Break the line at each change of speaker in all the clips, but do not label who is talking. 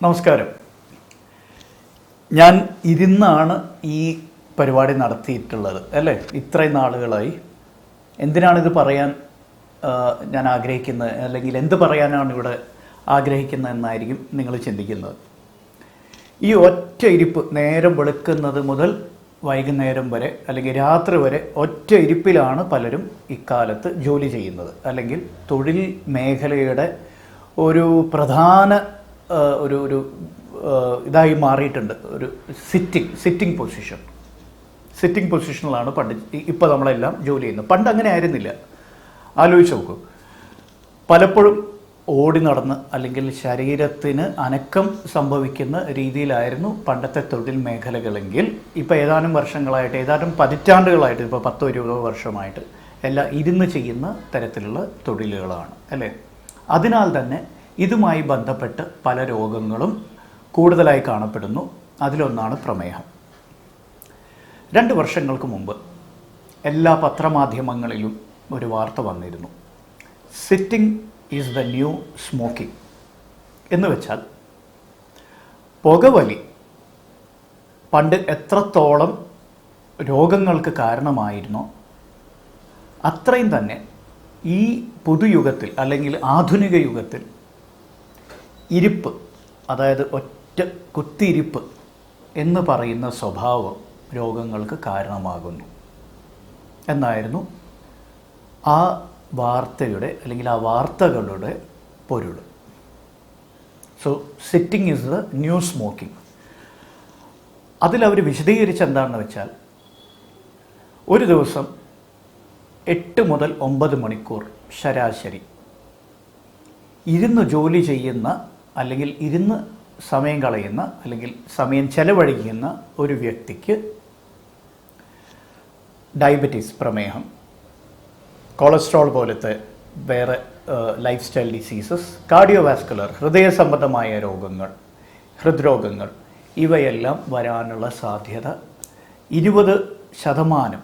നമസ്കാരം. ഞാൻ ഇരുന്നാണ് ഈ പരിപാടി നടത്തിയിട്ടുള്ളത് അല്ലേ, ഇത്രയും നാളുകളായി. എന്തിനാണിത് പറയാൻ ഞാൻ ആഗ്രഹിക്കുന്നത്, അല്ലെങ്കിൽ എന്ത് പറയാനാണ് ഇവിടെ ആഗ്രഹിക്കുന്നത് എന്നായിരിക്കും നിങ്ങൾ ചിന്തിക്കുന്നത്. ഈ ഒറ്റ ഇരിപ്പ്, നേരം വെളുക്കുന്നത് മുതൽ വൈകുന്നേരം വരെ അല്ലെങ്കിൽ രാത്രി വരെ ഒറ്റ ഇരിപ്പിലാണ് പലരും ഇക്കാലത്ത് ജോലി ചെയ്യുന്നത്. അല്ലെങ്കിൽ തൊഴിൽ മേഖലയുടെ ഒരു പ്രധാന ഒരു ഇതായി മാറിയിട്ടുണ്ട്. ഒരു സിറ്റിംഗ് പൊസിഷനിലാണ് പണ്ട് ഇപ്പോൾ നമ്മളെല്ലാം ജോലി ചെയ്യുന്നത്. പണ്ട് അങ്ങനെ ആയിരുന്നില്ല. ആലോചിച്ച് നോക്കൂ. പലപ്പോഴും ഓടി നടന്ന് അല്ലെങ്കിൽ ശരീരത്തിന് അനക്കം സംഭവിക്കുന്ന രീതിയിലായിരുന്നു പണ്ടത്തെ തൊഴിൽ മേഖലകളെങ്കിൽ ഇപ്പോൾ ഏതാനും വർഷങ്ങളായിട്ട്, ഏതാനും പതിറ്റാണ്ടുകളായിട്ട്, ഇപ്പോൾ 10-20 വർഷമായിട്ട് എല്ലാം ഇരുന്ന് ചെയ്യുന്ന തരത്തിലുള്ള തൊഴിലുകളാണ് അല്ലേ. അതിനാൽ തന്നെ ഇതുമായി ബന്ധപ്പെട്ട് പല രോഗങ്ങളും കൂടുതലായി കാണപ്പെടുന്നു. അതിലൊന്നാണ് പ്രമേഹം. 2 വർഷങ്ങൾക്ക് മുമ്പ് എല്ലാ പത്രമാധ്യമങ്ങളിലും ഒരു വാർത്ത വന്നിരുന്നു. Sitting is the new smoking എന്ന് വെച്ചാൽ, പുകവലി പണ്ട് എത്രത്തോളം രോഗങ്ങൾക്ക് കാരണമായിരുന്നോ അത്രയും തന്നെ ഈ പുതുയുഗത്തിൽ അല്ലെങ്കിൽ ആധുനിക യുഗത്തിൽ ഇരിപ്പ്, അതായത് ഒറ്റ കുത്തിയിരിപ്പ് എന്ന് പറയുന്ന സ്വഭാവം രോഗങ്ങൾക്ക് കാരണമാകുന്നു എന്നായിരുന്നു ആ വാർത്തയുടെ അല്ലെങ്കിൽ ആ വാർത്തകളുടെ പൊരുൾ. So sitting is the new smoking. അതിലവർ വിശദീകരിച്ച് എന്താണെന്ന് വെച്ചാൽ, ഒരു ദിവസം 8 മുതൽ 9 മണിക്കൂർ ശരാശരി ഇരുന്ന് ജോലി ചെയ്യുന്ന അല്ലെങ്കിൽ ഇരുന്ന് സമയം കളയുന്ന അല്ലെങ്കിൽ സമയം ചെലവഴിക്കുന്ന ഒരു വ്യക്തിക്ക് ഡയബറ്റീസ്, പ്രമേഹം, കൊളസ്ട്രോൾ പോലത്തെ വേറെ ലൈഫ് സ്റ്റൈൽ ഡിസീസസ്, കാർഡിയോവാസ്കുലർ, ഹൃദയ സംബന്ധമായ രോഗങ്ങൾ, ഹൃദ്രോഗങ്ങൾ, ഇവയെല്ലാം വരാനുള്ള സാധ്യത 20%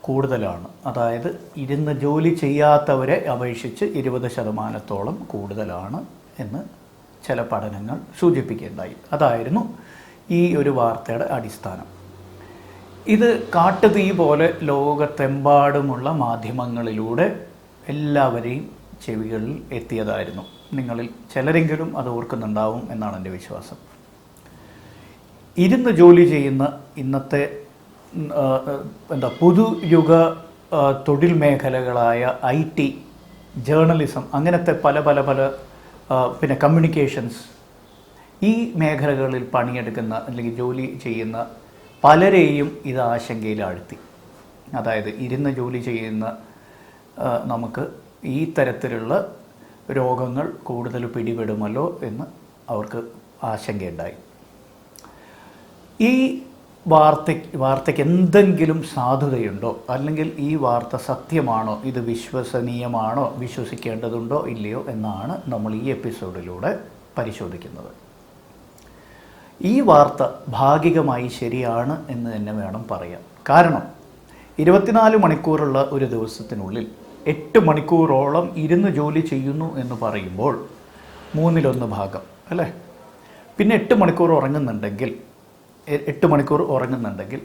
കൂടുതലാണ്. അതായത് ഇരുന്ന് ജോലി ചെയ്യാത്തവരെ അപേക്ഷിച്ച് 20% കൂടുതലാണ് എന്ന് ചില പഠനങ്ങൾ സൂചിപ്പിക്കുകയുണ്ടായി. അതായിരുന്നു ഈ ഒരു വാർത്തയുടെ അടിസ്ഥാനം. ഇത് കാട്ടുതീ പോലെ ലോകത്തെമ്പാടുമുള്ള മാധ്യമങ്ങളിലൂടെ എല്ലാവരെയും ചെവികളിൽ എത്തിയതായിരുന്നു. നിങ്ങളിൽ ചിലരെങ്കിലും അത് ഓർക്കുന്നുണ്ടാവും എന്നാണ് എൻ്റെ വിശ്വാസം. ഇരുന്ന് ജോലി ചെയ്യുന്ന ഇന്നത്തെ പുതുയുഗ തൊഴിൽ മേഖലകളായ IT, ജേർണലിസം, അങ്ങനത്തെ പല പിന്നെ കമ്മ്യൂണിക്കേഷൻസ്, ഈ മേഖലകളിൽ പണിയെടുക്കുന്ന അല്ലെങ്കിൽ ജോലി ചെയ്യുന്ന പലരെയും ഇത് ആശങ്കയിലാഴ്ത്തി. അതായത് ഇരുന്ന് ജോലി ചെയ്യുന്ന നമുക്ക് ഈ തരത്തിലുള്ള രോഗങ്ങൾ കൂടുതൽ പിടിപെടുമല്ലോ എന്ന് അവർക്ക് ആശങ്കയുണ്ടായി. ഈ വാർത്തയ്ക്ക് എന്തെങ്കിലും സാധുതയുണ്ടോ, അല്ലെങ്കിൽ ഈ വാർത്ത സത്യമാണോ, ഇത് വിശ്വസനീയമാണോ, വിശ്വസിക്കേണ്ടതുണ്ടോ ഇല്ലയോ എന്നാണ് നമ്മൾ ഈ എപ്പിസോഡിലൂടെ പരിശോധിക്കുന്നത്. ഈ വാർത്ത ഭാഗികമായി ശരിയാണ് എന്ന് തന്നെ വേണം പറയാൻ. കാരണം 24 മണിക്കൂറുള്ള ഒരു ദിവസത്തിനുള്ളിൽ 8 മണിക്കൂറോളം ഇരുന്ന് ജോലി ചെയ്യുന്നു എന്ന് പറയുമ്പോൾ 1/3 ഭാഗം അല്ലേ. പിന്നെ 8 മണിക്കൂർ ഉറങ്ങുന്നുണ്ടെങ്കിൽ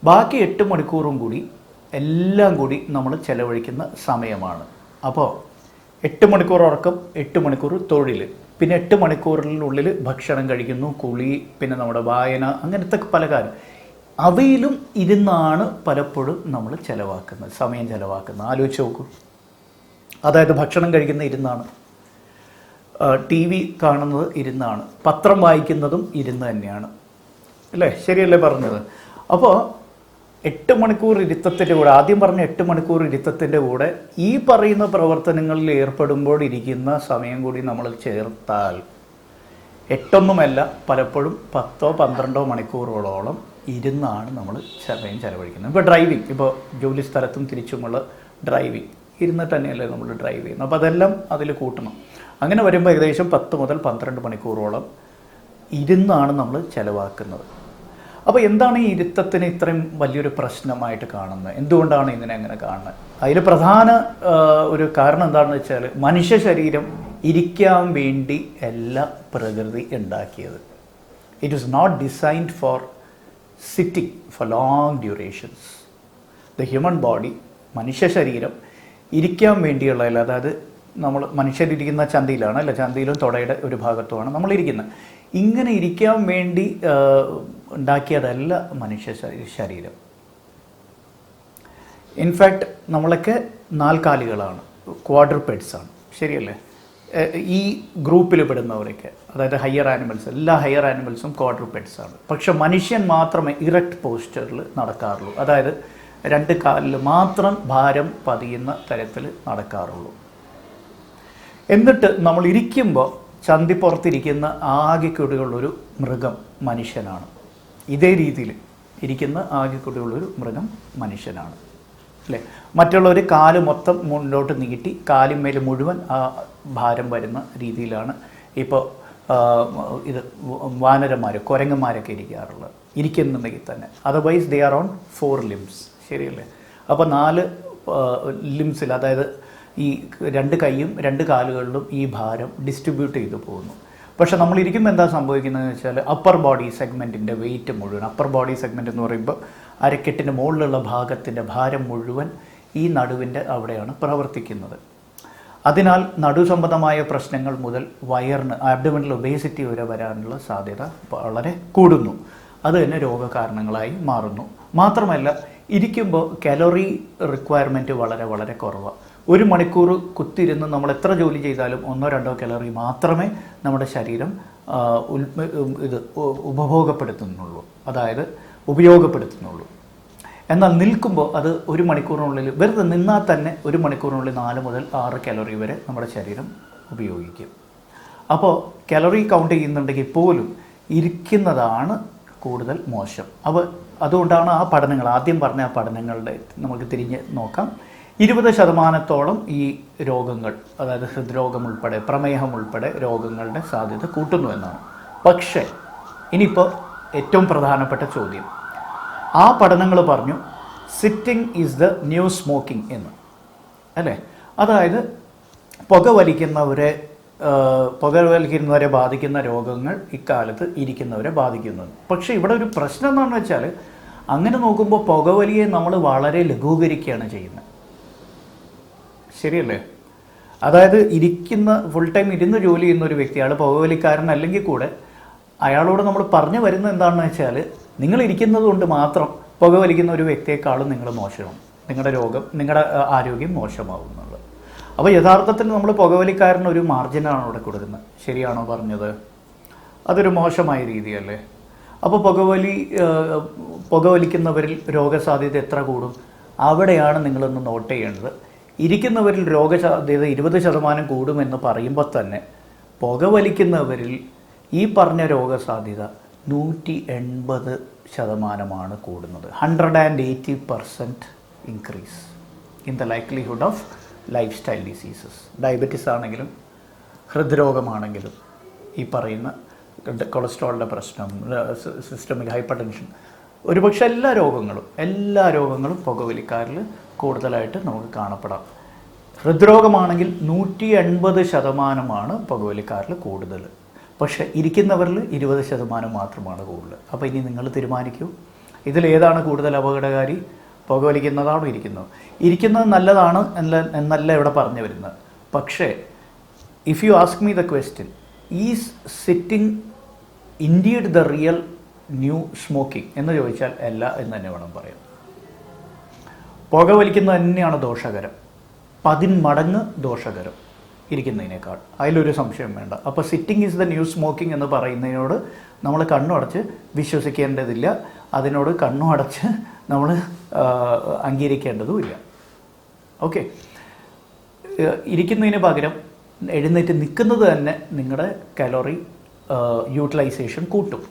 ബാക്കി 8 മണിക്കൂറും കൂടി എല്ലാം കൂടി നമ്മൾ ചെലവഴിക്കുന്ന സമയമാണ്. അപ്പോൾ 8 മണിക്കൂർ ഉറക്കം, 8 മണിക്കൂർ തൊഴിൽ, പിന്നെ 8 മണിക്കൂറിനുള്ളിൽ ഭക്ഷണം കഴിക്കുന്നു, കുളി, പിന്നെ നമ്മുടെ വായന, അങ്ങനത്തെ പല കാര്യം. അവയിലും ഇരുന്നാണ് പലപ്പോഴും നമ്മൾ സമയം ചെലവാക്കുന്നത്. ആലോചിച്ച് നോക്കൂ. അതായത് ഭക്ഷണം കഴിക്കുന്ന ഇരുന്നാണ്, TV കാണുന്നത് ഇരുന്നാണ്, പത്രം വായിക്കുന്നതും ഇരുന്ന് തന്നെയാണ് അല്ലേ. ശരിയല്ലേ പറഞ്ഞത്? അപ്പോൾ 8 മണിക്കൂർ ഇരുത്തത്തിൻ്റെ കൂടെ, ആദ്യം പറഞ്ഞ 8 മണിക്കൂർ ഇരുത്തത്തിൻ്റെ കൂടെ ഈ പറയുന്ന പ്രവർത്തനങ്ങളിൽ ഏർപ്പെടുമ്പോൾ ഇരിക്കുന്ന സമയം കൂടി നമ്മൾ ചേർത്താൽ 8 പലപ്പോഴും 10-12 മണിക്കൂറുകളോളം ഇരുന്നാണ് നമ്മൾ സമയം ചെലവഴിക്കുന്നത്. ഇപ്പോൾ ഡ്രൈവിംഗ്, ഇപ്പോൾ ജോലി സ്ഥലത്തും തിരിച്ചുമുള്ള ഡ്രൈവിംഗ് ഇരുന്നിട്ട് തന്നെയല്ലേ നമ്മൾ ഡ്രൈവ് ചെയ്യുന്നത്. അപ്പോൾ അതെല്ലാം അതിൽ കൂട്ടണം. അങ്ങനെ വരുമ്പോൾ ഏകദേശം 10 മുതൽ 12 മണിക്കൂറോളം ഇരുന്നാണ് നമ്മൾ ചെലവാക്കുന്നത്. അപ്പോൾ എന്താണ് ഈ ഇരുത്തത്തിന് ഇത്രയും വലിയൊരു പ്രശ്നമായിട്ട് കാണുന്നത്? എന്തുകൊണ്ടാണ് ഇതിനെ അങ്ങനെ കാണുന്നത്? അതിൽ പ്രധാന ഒരു കാരണം എന്താണെന്ന് വെച്ചാൽ, മനുഷ്യ ശരീരം ഇരിക്കാൻ വേണ്ടി അല്ല പ്രകൃതി ഉണ്ടാക്കിയത്. It is not designed for sitting for long durations. The human body, മനുഷ്യ ശരീരം ഇരിക്കാൻ വേണ്ടിയുള്ളതല്ല. അതായത് നമ്മൾ മനുഷ്യരിരിക്കുന്ന ചന്തിയിലാണ് അല്ല, ചന്തിയിലും തുടയുടെ ഒരു ഭാഗത്തുമാണ് നമ്മളിരിക്കുന്നത്. ഇങ്ങനെ ഇരിക്കാൻ വേണ്ടി ഉണ്ടാക്കിയതല്ല മനുഷ്യ ശരീരം. ഇൻഫാക്റ്റ് നമ്മളൊക്കെ നാൽക്കാലികളാണ്, ക്വാഡ്രൂപെഡ്സാണ്, ശരിയല്ലേ? ഈ ഗ്രൂപ്പിൽ പെടുന്നവരൊക്കെ, അതായത് ഹയർ ആനിമൽസ്, എല്ലാ ഹയർ ആനിമൽസും ക്വാഡ്രൂപെഡ്സാണ്. പക്ഷെ മനുഷ്യൻ മാത്രമേ ഇറക്റ്റ് പോസ്ചറിൽ നടക്കാറുള്ളൂ. അതായത് 2 കാലിൽ മാത്രം ഭാരം പതിയുന്ന തരത്തിൽ നടക്കാറുള്ളൂ. എന്നിട്ട് നമ്മൾ ഇരിക്കുമ്പോൾ ചന്തിപ്പുറത്തിരിക്കുന്ന ആകെക്കൂടിയുള്ളൊരു മൃഗം മനുഷ്യനാണ്. ഇതേ രീതിയിൽ ഇരിക്കുന്ന ആകെക്കൂടിയുള്ളൊരു മൃഗം മനുഷ്യനാണ്, അല്ലേ? മറ്റുള്ളവർ കാല് മൊത്തം മുന്നോട്ട് നീട്ടി കാലിന്മേൽ മുഴുവൻ ആ ഭാരം വരുന്ന രീതിയിലാണ് ഇപ്പോൾ ഇത് വാനരന്മാർ, കുരങ്ങന്മാരൊക്കെ ഇരിക്കാറുള്ളത്, ഇരിക്കുന്നുണ്ടെങ്കിൽ തന്നെ. Otherwise they are on 4 limbs, ശരിയല്ലേ? അപ്പോൾ 4 ലിംസിൽ, അതായത് ഈ 2 കൈയും 2 കാലുകളിലും ഈ ഭാരം ഡിസ്ട്രിബ്യൂട്ട് ചെയ്തു പോകുന്നു. പക്ഷെ നമ്മളിരിക്കുമ്പോൾ എന്താ സംഭവിക്കുന്നതെന്ന് വെച്ചാൽ അപ്പർ ബോഡി സെഗ്മെൻറ്റിൻ്റെ വെയിറ്റ് മുഴുവൻ, അപ്പർ ബോഡി സെഗ്മെൻറ്റ് എന്ന് പറയുമ്പോൾ അരക്കെട്ടിന് മുകളിലുള്ള ഭാഗത്തിൻ്റെ ഭാരം മുഴുവൻ ഈ നടുവിൻ്റെ അവിടെയാണ് പ്രവർത്തിക്കുന്നത്. അതിനാൽ നടു സംബന്ധമായ പ്രശ്നങ്ങൾ മുതൽ വയറിന്, ആബ്ഡോമിനൽ ഒബേസിറ്റി വരെ വരാനുള്ള സാധ്യത വളരെ കൂടുന്നു. അത് തന്നെ രോഗകാരണങ്ങളായി മാറുന്നു. മാത്രമല്ല, ഇരിക്കുമ്പോൾ കലോറി റിക്വയർമെൻറ്റ് വളരെ വളരെ കുറവാണ്. 1 മണിക്കൂർ കുത്തിരുന്ന് നമ്മൾ എത്ര ജോലി ചെയ്താലും 1-2 കലോറി മാത്രമേ നമ്മുടെ ശരീരം ഉപയോഗപ്പെടുത്തുന്നുള്ളൂ. എന്നാൽ നിൽക്കുമ്പോൾ അത് 1 മണിക്കൂറിനുള്ളിൽ, വെറുതെ നിന്നാൽ തന്നെ 1 മണിക്കൂറിനുള്ളിൽ 4 മുതൽ 6 കലോറി വരെ നമ്മുടെ ശരീരം ഉപയോഗിക്കും. അപ്പോൾ കലോറി കൗണ്ട് ചെയ്യുന്നുണ്ടെങ്കിൽ പോലും ഇരിക്കുന്നതാണ് കൂടുതൽ മോശം. അതുകൊണ്ടാണ് ആ പഠനങ്ങൾ, ആദ്യം പറഞ്ഞ ആ പഠനങ്ങളുടെ നമുക്ക് തിരിഞ്ഞ് നോക്കാം. 20% ഈ രോഗങ്ങൾ, അതായത് ഹൃദ്രോഗം ഉൾപ്പെടെ, പ്രമേഹം ഉൾപ്പെടെ രോഗങ്ങളുടെ സാധ്യത കൂട്ടുന്നു എന്നാണ്. പക്ഷേ ഇനിയിപ്പോൾ ഏറ്റവും പ്രധാനപ്പെട്ട ചോദ്യം, ആ പഠനങ്ങൾ പറഞ്ഞു sitting is the new smoking എന്ന്, അല്ലേ? അതായത് പുകവലിക്കുന്നവരെ ബാധിക്കുന്ന രോഗങ്ങൾ ഇക്കാലത്ത് ഇരിക്കുന്നവരെ ബാധിക്കുന്നത്. പക്ഷേ ഇവിടെ ഒരു പ്രശ്നം എന്താണെന്ന് വെച്ചാൽ, അങ്ങനെ നോക്കുമ്പോൾ പുകവലിയെ നമ്മൾ വളരെ ലഘൂകരിക്കുകയാണ് ചെയ്യുന്നത്, ശരിയല്ലേ? അതായത് ഫുൾ ടൈം ഇരുന്ന് ജോലി ചെയ്യുന്ന ഒരു വ്യക്തി, അയാൾ പുകവലിക്കാരൻ അല്ലെങ്കിൽ കൂടെ, അയാളോട് നമ്മൾ പറഞ്ഞു വരുന്നത് എന്താണെന്ന് വെച്ചാൽ, നിങ്ങൾ ഇരിക്കുന്നത് കൊണ്ട് മാത്രം പുകവലിക്കുന്ന ഒരു വ്യക്തിയെക്കാളും നിങ്ങൾ മോശമാണ്, നിങ്ങളുടെ ആരോഗ്യം മോശമാവും എന്നുള്ളത്. അപ്പോൾ യഥാർത്ഥത്തിൽ നമ്മൾ പുകവലിക്കാരന് ഒരു മാർജിനാണ് അവിടെ കൊടുക്കുന്നത്. ശരിയാണോ പറഞ്ഞത്? അതൊരു മോശമായ രീതിയല്ലേ? അപ്പോൾ പുകവലിക്കുന്നവരിൽ രോഗസാധ്യത എത്ര കൂടും? അവിടെയാണ് നിങ്ങളൊന്ന് നോട്ട് ചെയ്യേണ്ടത്. ഇരിക്കുന്നവരിൽ രോഗസാധ്യത 20% കൂടുമെന്ന് പറയുമ്പോൾ തന്നെ പുകവലിക്കുന്നവരിൽ ഈ പറഞ്ഞ രോഗസാധ്യത 180% കൂടുന്നത്. 180% increase in the likelihood of life style diseases. Diabetes ആണെങ്കിലും ഹൃദ്രോഗമാണെങ്കിലും ഈ പറയുന്ന കൊളസ്ട്രോളിൻ്റെ പ്രശ്നം, സിസ്റ്റമിക് ഹൈപ്പർ ടെൻഷൻ, ഒരുപക്ഷെ എല്ലാ രോഗങ്ങളും പുകവലിക്കാരിൽ കൂടുതലായിട്ട് നമുക്ക് കാണപ്പെടാം. ഹൃദ്രോഗമാണെങ്കിൽ 180% പുകവലിക്കാരിൽ കൂടുതൽ. പക്ഷേ ഇരിക്കുന്നവരിൽ 20% മാത്രമാണ് കൂടുതൽ. അപ്പോൾ ഇനി നിങ്ങൾ തീരുമാനിക്കൂ, ഇതിലേതാണ് കൂടുതൽ അപകടകാരി? പുകവലിക്കുന്നതാണോ ഇരിക്കുന്നത് നല്ലതാണ് എന്നല്ല ഇവിടെ പറഞ്ഞു വരുന്നത്. പക്ഷേ if you ask me the question, is sitting indeed the real new smoking എന്ന് ചോദിച്ചാൽ അല്ല എന്ന് തന്നെ വേണം പറയാം. പുകവലിക്കുന്നത് തന്നെയാണ് ദോഷകരം, 10 മടങ്ങ് ദോഷകരം ഇരിക്കുന്നതിനേക്കാൾ, അതിലൊരു സംശയം വേണ്ട. അപ്പോൾ sitting is the new smoking എന്ന് പറയുന്നതിനോട് നമ്മൾ കണ്ണുടച്ച് വിശ്വസിക്കേണ്ടതില്ല, അതിനോട് കണ്ണുടച്ച് നമ്മൾ അംഗീകരിക്കേണ്ടതുമില്ല. ഓക്കെ, ഇരിക്കുന്നതിന് പകരം എഴുന്നേറ്റ് നിൽക്കുന്നത് തന്നെ നിങ്ങളുടെ കലോറി യൂട്ടിലൈസേഷൻ കൂട്ടും.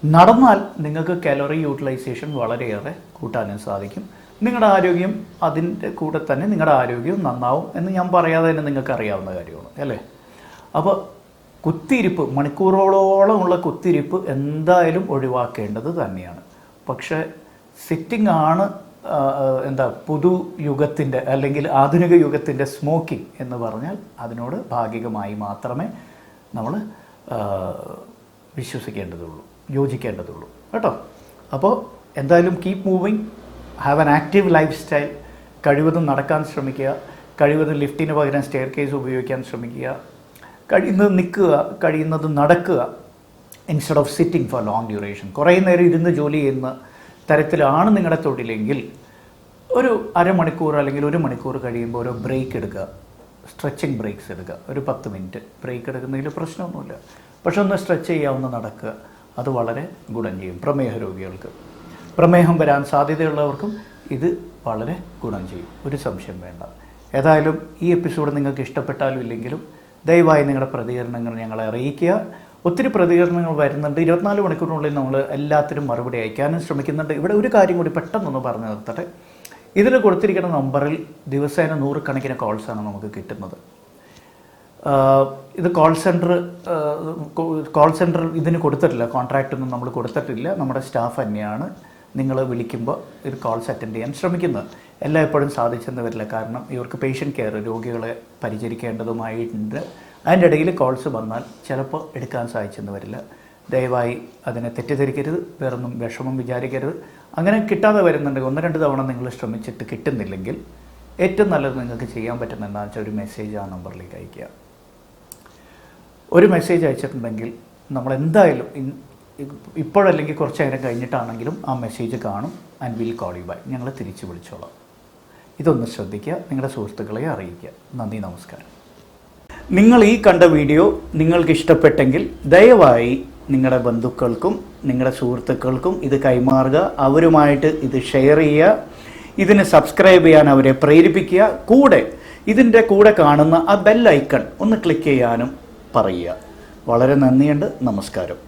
നടന്നാൽ നിങ്ങൾക്ക് കലോറി യൂട്ടിലൈസേഷൻ വളരെയേറെ കൂട്ടാനും സാധിക്കും. നിങ്ങളുടെ ആരോഗ്യം, അതിൻ്റെ കൂടെ തന്നെ നിങ്ങളുടെ ആരോഗ്യവും നന്നാവും എന്ന് ഞാൻ പറയാതെ തന്നെ നിങ്ങൾക്ക് അറിയാവുന്ന കാര്യമാണ്, അല്ലേ? അപ്പോൾ കുത്തിയിരിപ്പ്, മണിക്കൂറുകളോളമുള്ള കുത്തിയിരിപ്പ് എന്തായാലും ഒഴിവാക്കേണ്ടത് തന്നെയാണ്. പക്ഷേ സിറ്റിംഗ് ആണ് എന്താ പുതുയുഗത്തിൻ്റെ അല്ലെങ്കിൽ ആധുനിക യുഗത്തിൻ്റെ സ്മോക്കിംഗ് എന്ന് പറഞ്ഞാൽ അതിനോട് ഭാഗികമായി മാത്രമേ നമ്മൾ വിശ്വസിക്കേണ്ടതുള്ളൂ, യോജിക്കേണ്ടതുള്ളൂ കേട്ടോ. അപ്പോൾ എന്തായാലും keep moving, have an active life style. കഴിവതും നടക്കാൻ ശ്രമിക്കുക, കഴിവതും ലിഫ്റ്റിന് പകരം സ്റ്റെയർ കേസ് ഉപയോഗിക്കാൻ ശ്രമിക്കുക, കഴിയുന്നത് നിൽക്കുക, കഴിയുന്നത് നടക്കുക, instead of sitting for long duration. കുറേ നേരം ഇരുന്ന് ജോലി ചെയ്യുന്ന തരത്തിലാണ് നിങ്ങളുടെ തൊഴിലെങ്കിൽ ഒരു അരമണിക്കൂർ അല്ലെങ്കിൽ 1 മണിക്കൂർ കഴിയുമ്പോൾ ഒരു ബ്രേക്ക് എടുക്കുക, സ്ട്രെച്ചിങ് ബ്രേക്സ് എടുക്കുക. ഒരു 10 മിനിറ്റ് ബ്രേക്ക് എടുക്കുന്നതിൽ പ്രശ്നമൊന്നുമില്ല. പക്ഷെ ഒന്ന് സ്ട്രെച്ച് ചെയ്യാവുന്ന നടക്കുക, അത് വളരെ ഗുണം ചെയ്യും. പ്രമേഹ രോഗികൾക്ക്, പ്രമേഹം വരാൻ സാധ്യതയുള്ളവർക്കും ഇത് വളരെ ഗുണം ചെയ്യും, ഒരു സംശയം വേണ്ട. ഏതായാലും ഈ എപ്പിസോഡ് നിങ്ങൾക്ക് ഇഷ്ടപ്പെട്ടാലും ഇല്ലെങ്കിലും ദയവായി നിങ്ങളുടെ പ്രതികരണങ്ങൾ ഞങ്ങളെ അറിയിക്കുക. ഒത്തിരി പ്രതികരണങ്ങൾ വരുന്നുണ്ട്. 24 മണിക്കൂറിനുള്ളിൽ നമ്മൾ എല്ലാത്തിനും മറുപടി അയക്കാനും ശ്രമിക്കുന്നുണ്ട്. ഇവിടെ ഒരു കാര്യം കൂടി പെട്ടെന്നൊന്ന് പറഞ്ഞു നിർത്തട്ടെ. ഇതിൽ കൊടുത്തിരിക്കുന്ന നമ്പറിൽ ദിവസേന 100 കണക്കിന് കോൾസാണ് നമുക്ക് കിട്ടുന്നത്. ഇത് കോൾ സെൻറ്റർ ഇതിന് കൊടുത്തിട്ടില്ല, കോൺട്രാക്റ്റൊന്നും നമ്മൾ കൊടുത്തിട്ടില്ല. നമ്മുടെ സ്റ്റാഫ് തന്നെയാണ് നിങ്ങൾ വിളിക്കുമ്പോൾ ഇത് കോൾസ് അറ്റൻഡ് ചെയ്യാൻ ശ്രമിക്കുന്നത്. എല്ലാം എപ്പോഴും സാധിച്ചെന്ന് വരില്ല, കാരണം ഇവർക്ക് പേഷ്യൻ്റ് കെയർ, രോഗികളെ പരിചരിക്കേണ്ടതുമായിട്ടുണ്ട്. അതിൻ്റെ ഇടയിൽ കോൾസ് വന്നാൽ ചിലപ്പോൾ എടുക്കാൻ സാധിച്ചെന്ന് വരില്ല. ദയവായി അതിനെ തെറ്റിദ്ധരിക്കരുത്, വേറൊന്നും വിഷമം വിചാരിക്കരുത്. അങ്ങനെ കിട്ടാതെ വരുന്നുണ്ടെങ്കിൽ 1-2 തവണ നിങ്ങൾ ശ്രമിച്ചിട്ട് കിട്ടുന്നില്ലെങ്കിൽ ഏറ്റവും നല്ലത് നിങ്ങൾക്ക് ചെയ്യാൻ പറ്റുന്ന എന്താണെന്ന് വെച്ചാൽ ഒരു മെസ്സേജ് ആ നമ്പറിലേക്ക് അയയ്ക്കുക. ഒരു മെസ്സേജ് അയച്ചിട്ടുണ്ടെങ്കിൽ നമ്മൾ എന്തായാലും ഇപ്പോഴല്ലെങ്കിൽ കുറച്ച് നേരം കഴിഞ്ഞിട്ടാണെങ്കിലും ആ മെസ്സേജ് കാണും. And will call you back, ഞങ്ങൾ തിരിച്ച് വിളിച്ചോളാം. ഇതൊന്ന് ശ്രദ്ധിക്കുക, നിങ്ങളുടെ സുഹൃത്തുക്കളെ അറിയിക്കുക. നന്ദി, നമസ്കാരം. നിങ്ങൾ ഈ കണ്ട വീഡിയോ നിങ്ങൾക്ക് ഇഷ്ടപ്പെട്ടെങ്കിൽ ദയവായി നിങ്ങളുടെ ബന്ധുക്കൾക്കും നിങ്ങളുടെ സുഹൃത്തുക്കൾക്കും ഇത് കൈമാറുക. അവരുമായിട്ട് ഇത് ഷെയർ ചെയ്യുക. ഇതിന് സബ്സ്ക്രൈബ് ചെയ്യാൻ അവരെ പ്രേരിപ്പിക്കുക. കൂടെ ഇതിൻ്റെ കൂടെ കാണുന്ന ആ ബെൽ ഐക്കൺ ഒന്ന് ക്ലിക്ക് ചെയ്യാനും പറയുക. വളരെ നന്ദിയുണ്ട്. നമസ്കാരം.